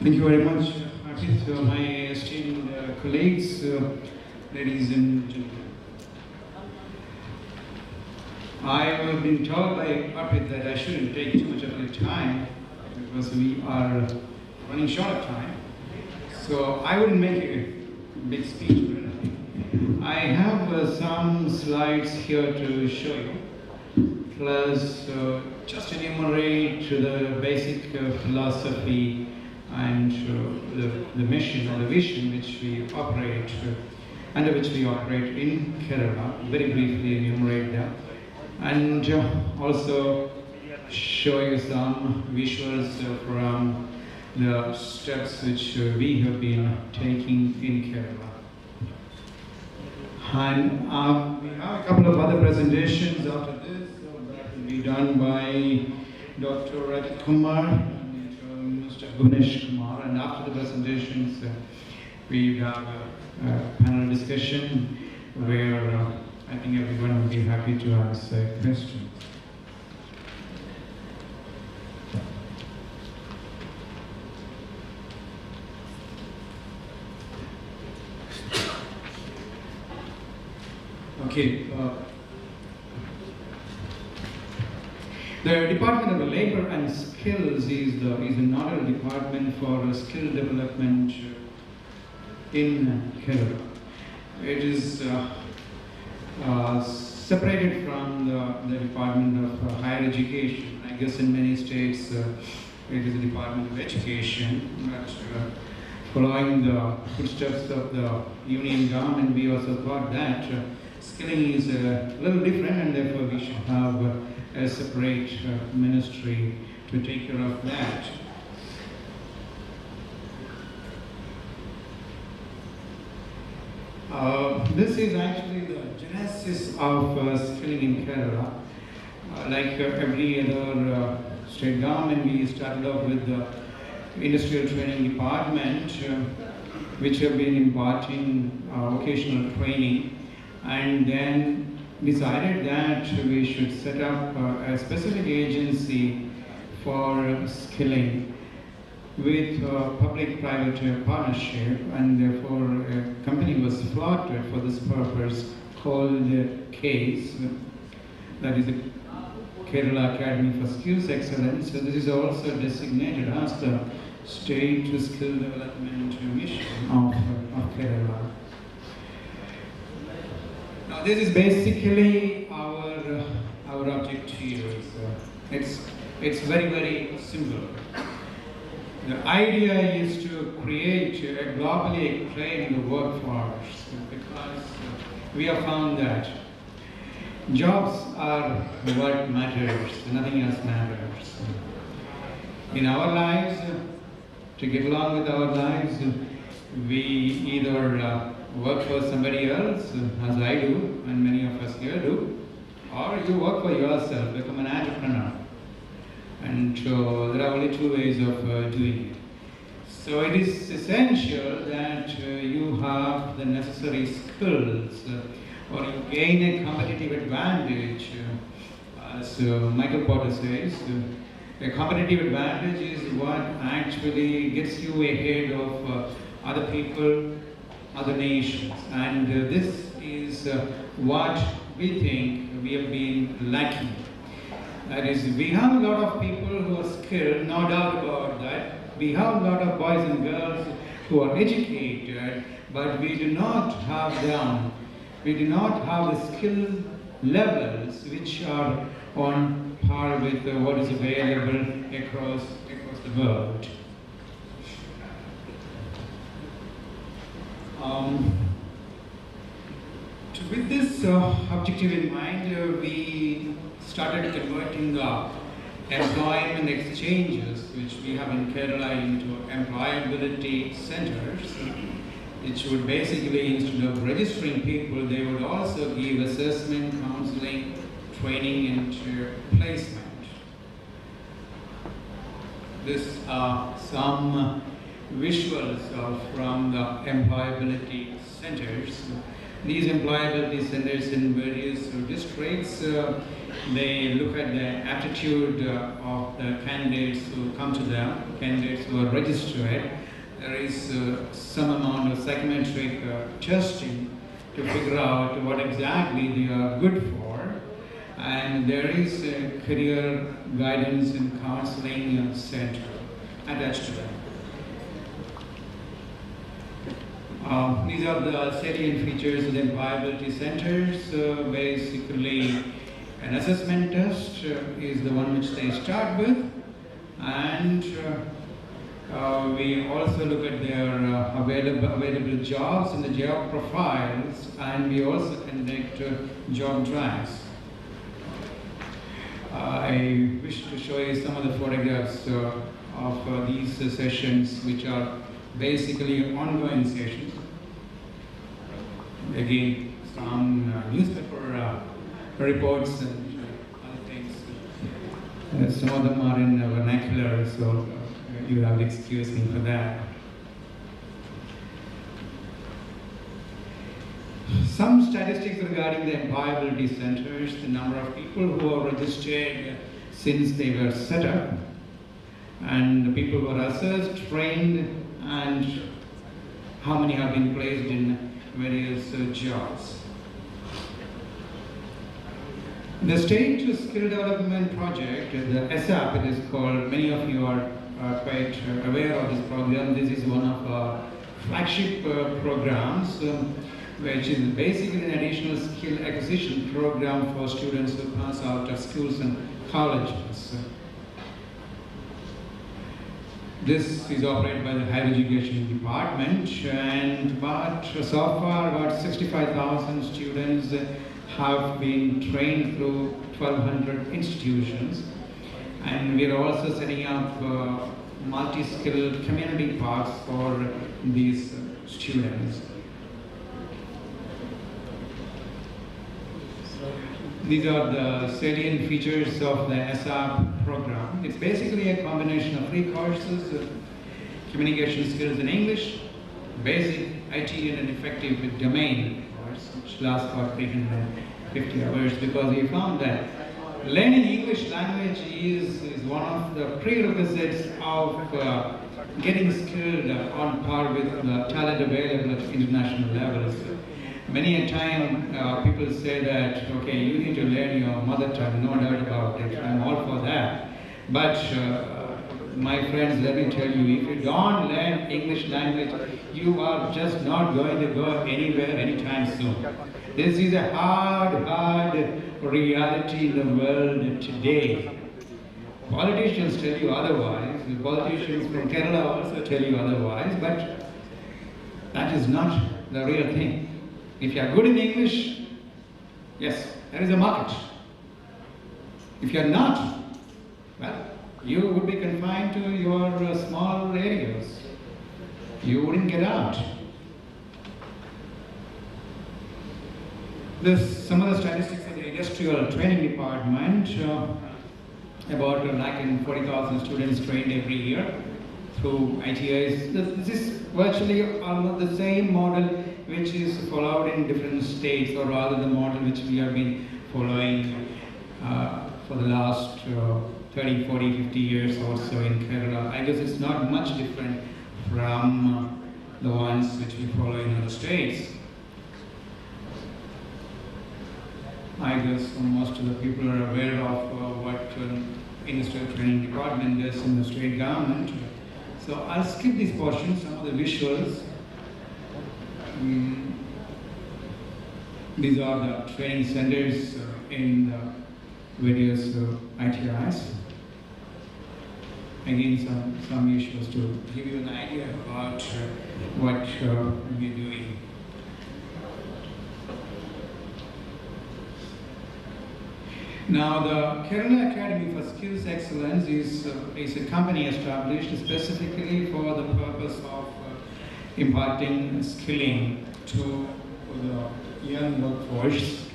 Thank you very much, Arpit, my esteemed colleagues, ladies and gentlemen. I have been told by Arpit that I shouldn't take too much of your time because we are running short of time. So I wouldn't make a big speech or anything. I have some slides here to show you, plus just enumerate the basic philosophy and the mission or the vision which we operate, under which we operate in Kerala. Very briefly enumerate that, and also show you some visuals from the steps which we have been taking in Kerala. And we have a couple of other presentations after this that will be done by Dr. Rajat Kumar and Mr. Gunesh Kumar. And after the presentations, we have a panel discussion where I think everyone will be happy to ask questions. Okay. The Department of Labor and Skills is the nodal department for skill development in Kerala. It is separated from the Department of Higher Education. I guess in many states it is the Department of Education, but following the footsteps of the Union government, we also thought that skilling is a little different, and therefore we should have a separate ministry to take care of that. This is actually the genesis of skilling in Kerala. Like every other state government, we started off with the industrial training department, which have been imparting vocational training, and then decided that we should set up a specific agency for skilling with public-private partnership, and therefore a company was floated for this purpose called CASE, that is the Kerala Academy for Skills Excellence. So this is also designated as the State Skill Development Mission of Kerala. Now this is basically our objective. It's very, very simple. The idea is to create a globally acclaimed workforce, because we have found that jobs are what matters, nothing else matters. In our lives, to get along with our lives, we either work for somebody else, as I do, and many of us here do, or you work for yourself, become an entrepreneur. And there are only two ways of doing it. So it is essential that you have the necessary skills, or you gain a competitive advantage. As Michael Porter says, a competitive advantage is what actually gets you ahead of other people, other nations. And this is what we think we have been lacking. That is, we have a lot of people who are skilled, no doubt about that. We have a lot of boys and girls who are educated, but we do not have them. We do not have the skill levels which are on par with what is available across the world. With this objective in mind, we started converting the employment exchanges, which we have in Kerala, into employability centers, which would basically, instead of registering people, they would also give assessment, counseling, training, and placement. This are some visuals from the employability centers. These employability centers in various districts They look at the aptitude of the candidates who come to them, candidates who are registered. There is some amount of psychometric testing to figure out what exactly they are good for. And there is a career guidance and counseling center attached to them. These are the salient features of the employability centers. Basically, an assessment test is the one which they start with, and we also look at their available jobs and the job profiles, and we also conduct job drives. I wish to show you some of the photographs of these sessions, which are basically ongoing sessions. Again, some newspaper reports and other things. Some of them are in vernacular, so you have to excuse me for that. Some statistics regarding the employability centers, the number of people who are registered since they were set up, and the people who are assessed, trained, and how many have been placed in various jobs. The State Skill Development Project, the SAP it is called, many of you are quite aware of this program. This is one of our flagship programs, which is basically an additional skill acquisition program for students who pass out of schools and colleges. This is operated by the Higher Education Department, and so far about 65,000 students have been trained through 1,200 institutions. And we are also setting up multi-skilled community parks for these students. These are the salient features of the SAP program. It's basically a combination of 3 courses: communication skills in English, basic IT and an effective domain course, which lasts for 350 hours, because we found that learning English language is one of the prerequisites of getting skilled on par with the talent available at international levels. Many a time people say that, okay, you need to learn your mother tongue, no doubt about it, I'm all for that. But my friends, let me tell you, if you don't learn English language, you are just not going to go anywhere anytime soon. This is a hard reality in the world today. Politicians tell you otherwise, the politicians from Kerala also tell you otherwise, but that is not the real thing. If you are good in English, yes, there is a market. If you are not, well, you would be confined to your small areas. You wouldn't get out. Some of the statistics of the industrial training department, about 40,000 students trained every year through ITIs. This is virtually almost the same model which is followed in different states, or rather the model which we have been following for the last 30, 40, 50 years or so in Kerala. I guess it's not much different from the ones which we follow in other states. I guess most of the people are aware of what industrial training department does in the state government. So I'll skip these portions, some of the visuals. These are the training centers in the various ITIs. Again, some issues to give you an idea about what we're doing. Now, the Kerala Academy for Skills Excellence is a company established specifically for the purpose of imparting skilling to the young workforce.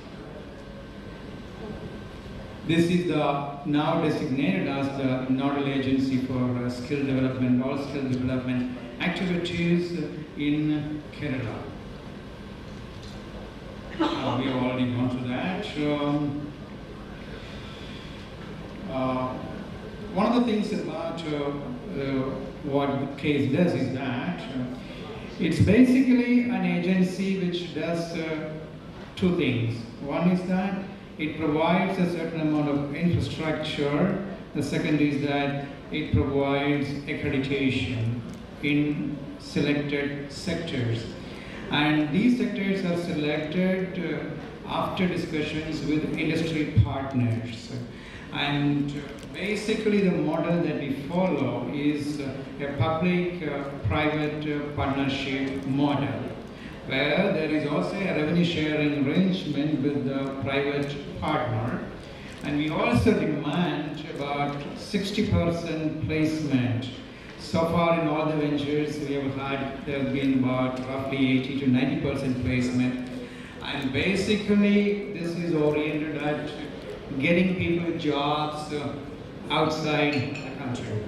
This is now designated as the nodal agency for skill development, all skill development activities in Kerala. We have already gone through that. One of the things about what CASE does is that it's basically an agency which does two things. One is that it provides a certain amount of infrastructure. The second is that it provides accreditation in selected sectors. And these sectors are selected after discussions with industry partners. And basically the model that we follow is a public-private partnership model, where there is also a revenue sharing arrangement with the private partner. And we also demand about 60% placement. So far in all the ventures we have had, there have been about roughly 80 to 90% placement. And basically this is oriented at getting people jobs outside the country.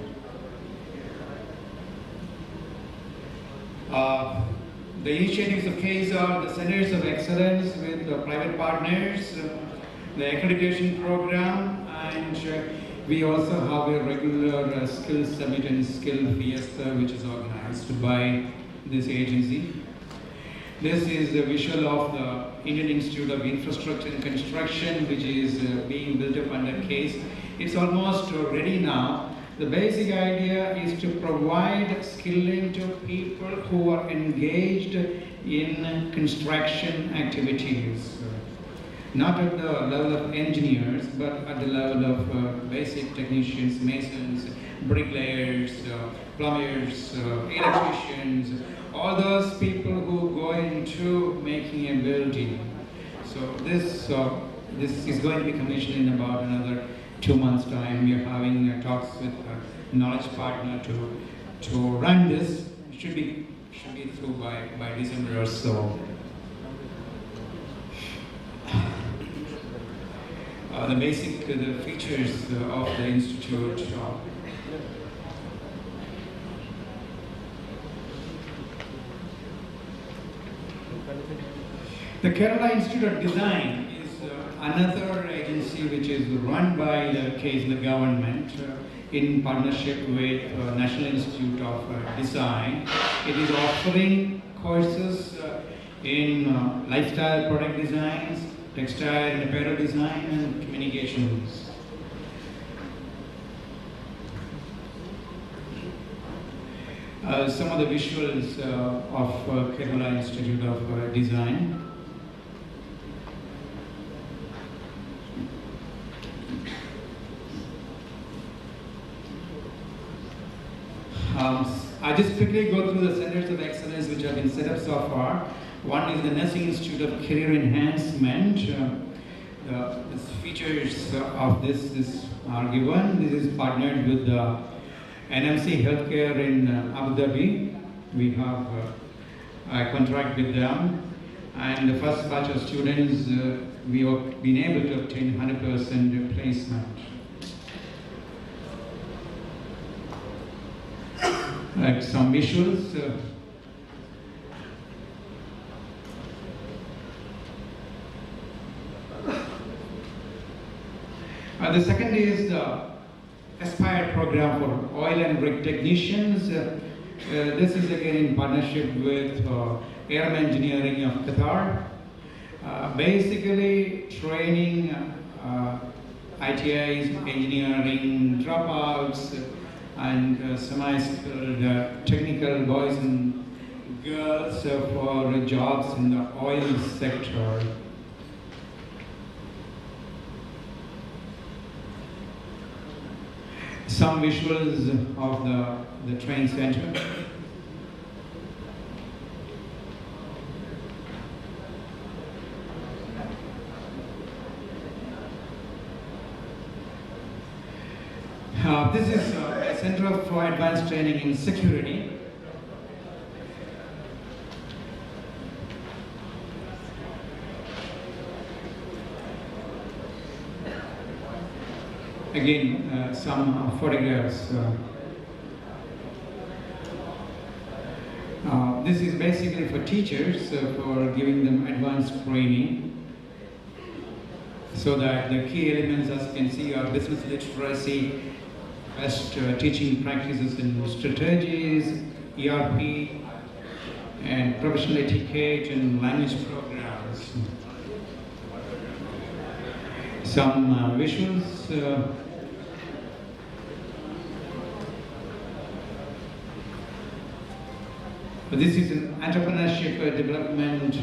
The initiatives of CASE are the Centers of Excellence with private partners, the accreditation program, and we also have a regular skill summit and skill fiesta which is organized by this agency. This is a visual of the Indian Institute of Infrastructure and Construction, which is being built up under CASE. It's almost ready now. The basic idea is to provide skilling to people who are engaged in construction activities. Not at the level of engineers, but at the level of basic technicians, masons, bricklayers, plumbers, electricians, all those people who go into making a building. So this is going to be commissioned in about another 2 months' time. We are having talks with a knowledge partner to run this. It should be through by December or so. The features of the institute. The Kerala Institute of Design is another agency which is run by the CASE, the government, in partnership with National Institute of Design. It is offering courses in lifestyle product designs, textile and apparel design, and communications. Some of the visuals of Kerala Institute of Design. I just quickly go through the centers of excellence which have been set up so far. One is the Nursing Institute of Career Enhancement. The features of this are given. This is partnered with the NMC Healthcare in Abu Dhabi. We have a contract with them. And the first batch of students, we have been able to obtain 100% placement. Some visuals. The second is the Aspire program for oil and rig technicians. This is again in partnership with Air Engineering of Qatar. Basically training ITIs, engineering dropouts, and semi-skilled technical boys and girls for jobs in the oil sector. Some visuals of the train center. This is a Center for Advanced Training in Security. Again, some photographs. This is basically for teachers, for giving them advanced training. So that the key elements, as you can see, are business literacy, best teaching practices in strategies, ERP, and professional etiquette and language programs. Some visuals. This is an entrepreneurship development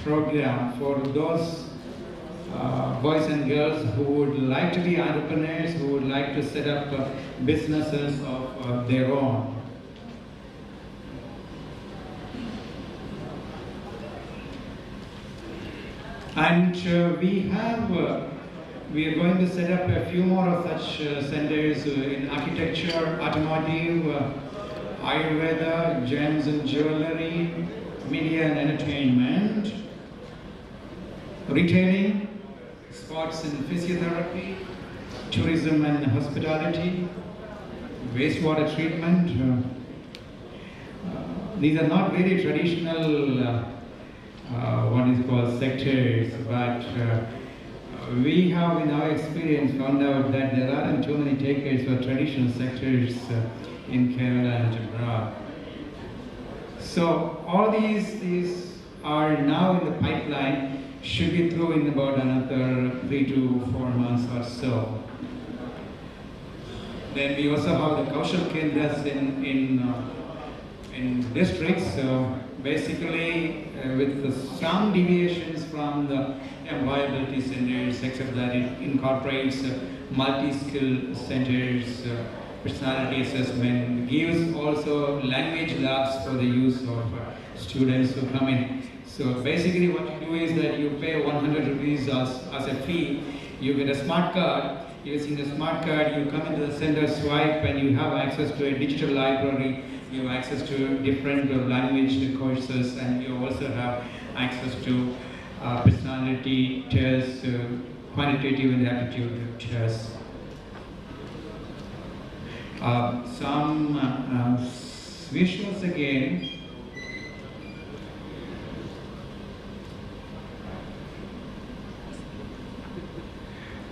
program for those boys and girls who would like to be entrepreneurs, who would like to set up businesses of their own. And we are going to set up a few more of such centers in architecture, automotive, Ayurveda, gems and jewelry, media and entertainment, retailing, sports and physiotherapy, tourism and hospitality, wastewater treatment. These are not very traditional what is called sectors, but we have in our experience found out that there aren't too many takers for traditional sectors in Kerala and abroad. So all these are now in the pipeline, should be through in about another 3 to 4 months or so. Then we also have the Kaushal Kendras in districts. So basically, with some deviations from the employability centers, except that it incorporates multi-skill centers, personality assessment, gives also language labs for the use of students who come in. So basically what you do is that you pay 100 rupees as a fee, you get a smart card. Using the smart card, you come into the center, swipe, and you have access to a digital library. You have access to different language courses, and you also have access to personality tests, quantitative and aptitude tests. Some visuals again.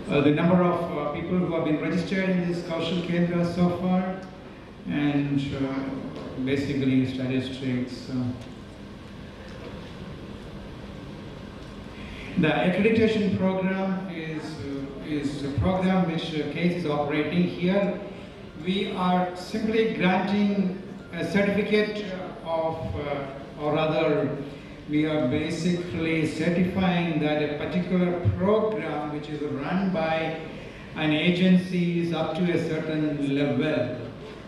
The number of people who have been registered in this Kaushal Kendra so far, and basically statistics. The accreditation program is a program which CASE is operating here. We are simply granting a certificate of, or rather, we are basically certifying that a particular program which is run by an agency is up to a certain level.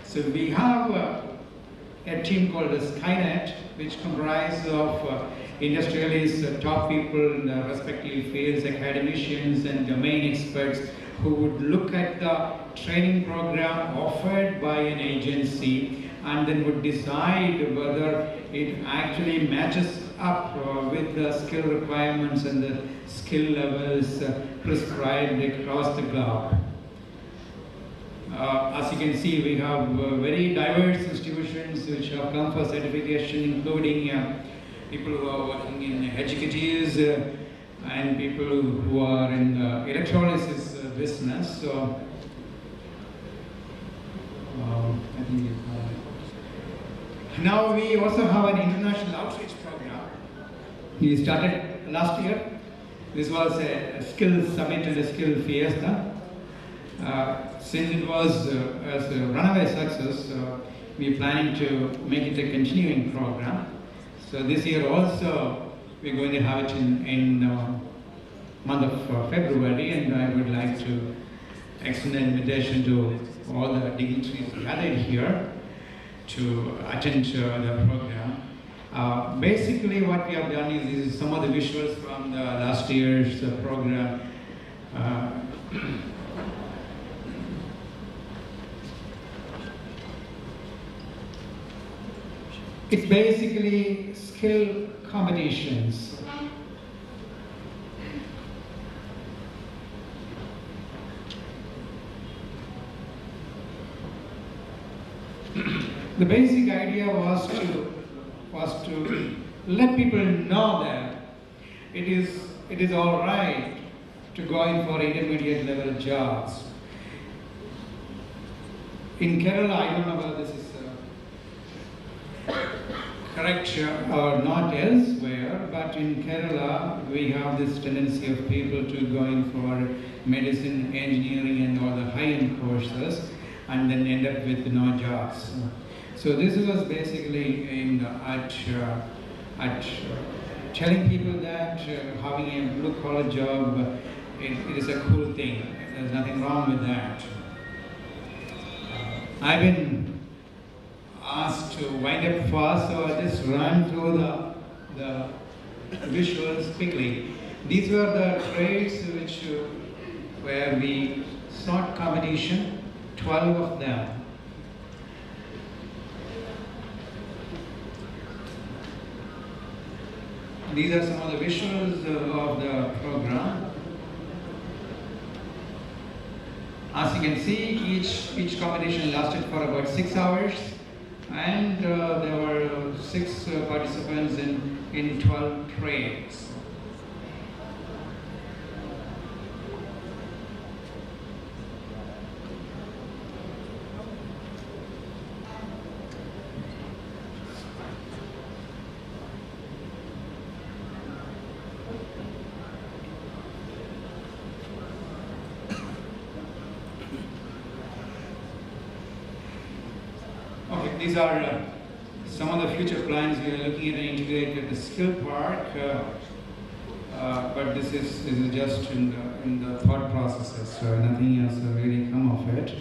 So we have a team called Skynet, which comprises of industrialists, top people in the respective fields, academicians and domain experts who would look at the training program offered by an agency and then would decide whether it actually matches up with the skill requirements and the skill levels prescribed across the globe. As you can see, we have very diverse institutions which have come for certification, including people who are working in executives and people who are in the electrolysis business. So, I think now we also have an international outreach program. We started last year. This was a skill summit and a skill fiesta. Since it was as a runaway success, we're planning to make it a continuing program. So this year also, we're going to have it in month of February, and I would like to extend an invitation to all the dignitaries gathered here to attend the program. Basically what we have done is some of the visuals from the last year's program. It's basically skill competitions. The basic idea was to let people know that it is all right to go in for intermediate level jobs. In Kerala, I don't know whether this is correct or not elsewhere, but in Kerala, we have this tendency of people to go in for medicine, engineering, and all the high-end courses, and then end up with no jobs. So this was basically aimed at telling people that having a blue-collar job, it is a cool thing. There's nothing wrong with that. I've been asked to wind up fast, so I just ran through the visuals quickly. These were the trades where we sought competition, 12 of them. These are some of the visuals of the program. As you can see, each competition lasted for about 6 hours, and there were 6 participants in 12 trades. These are some of the future plans. We are looking at an integrated skill park, but this is just in the thought processes, so nothing has really come of it.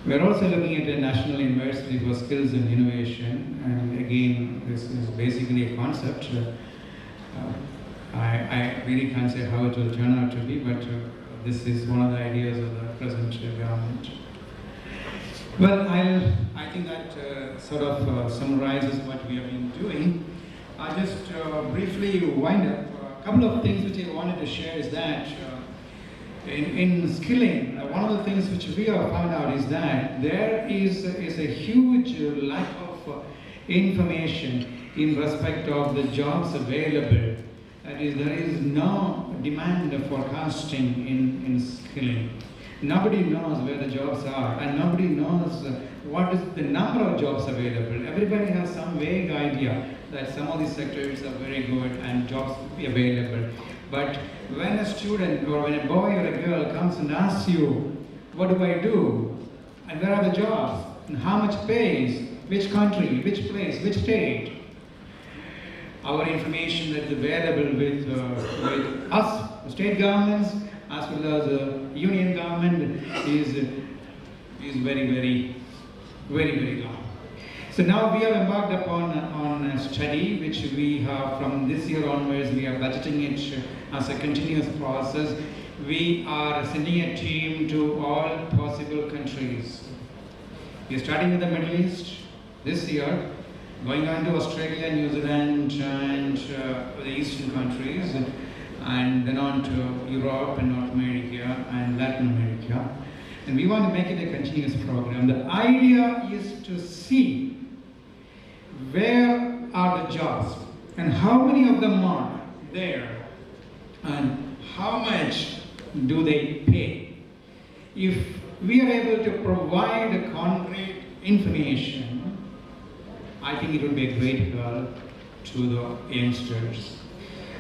We are also looking at a national university for skills and innovation, and again, this is basically a concept. I really can't say how it will turn out to be, but this is one of the ideas of the present government. Well, I think that sort of summarizes what we have been doing. I'll just briefly wind up. A couple of things which I wanted to share is that in skilling, one of the things which we have found out is that there is a huge lack of information in respect of the jobs available. That is, there is no demand forecasting in skilling. Nobody knows where the jobs are, and nobody knows what is the number of jobs available. Everybody has some vague idea that some of these sectors are very good and jobs will be available. But when a student or when a boy or a girl comes and asks you, what do I do? And where are the jobs? And how much pays? Which country? Which place? Which state? Our information that is available with us, the state governments, as well as the union government is very low. So now we have embarked upon a study which we have from this year onwards. We are budgeting it as a continuous process. We are sending a team to all possible countries. We are starting with the Middle East this year, going on to Australia, New Zealand, and the eastern countries, and then on to Europe and North America and Latin America. And we want to make it a continuous program. The idea is to see where are the jobs and how many of them are there and how much do they pay. If we are able to provide a concrete information, I think it would be a great help to the youngsters.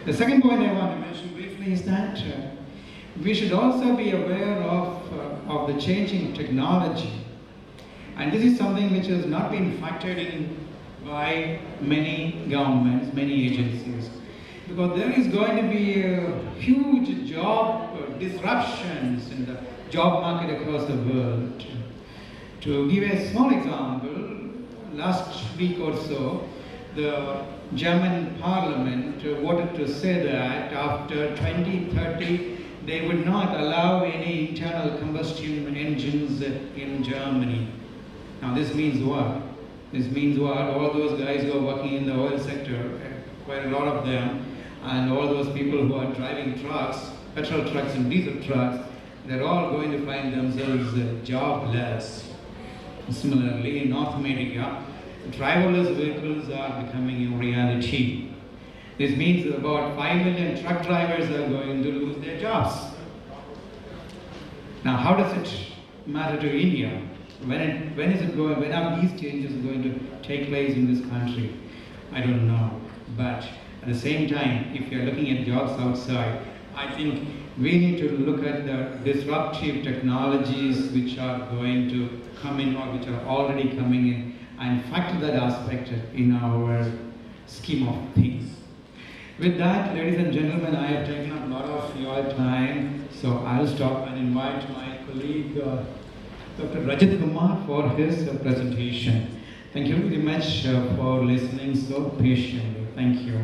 The second point I want to mention briefly is that we should also be aware of the changing technology. And this is something which has not been factored in by many governments, many agencies. Because there is going to be huge job disruptions in the job market across the world. To give a small example, last week or so, the German parliament voted to say that after 2030, they would not allow any internal combustion engines in Germany. Now this means what? This means what? All those guys who are working in the oil sector, quite a lot of them, and all those people who are driving trucks, petrol trucks and diesel trucks, they're all going to find themselves jobless. Similarly, in North America, driverless vehicles are becoming a reality. This means about 5 million truck drivers are going to lose their jobs. Now, how does it matter to India? When is it going? When are these changes going to take place in this country? I don't know. But at the same time, if you're looking at jobs outside, I think we need to look at the disruptive technologies which are going to come in or which are already coming in and factor that aspect in our scheme of things. With that, ladies and gentlemen, I have taken up a lot of your time, so I'll stop and invite my colleague, Dr. Rajat Kumar, for his presentation. Thank you very much for listening so patiently. Thank you.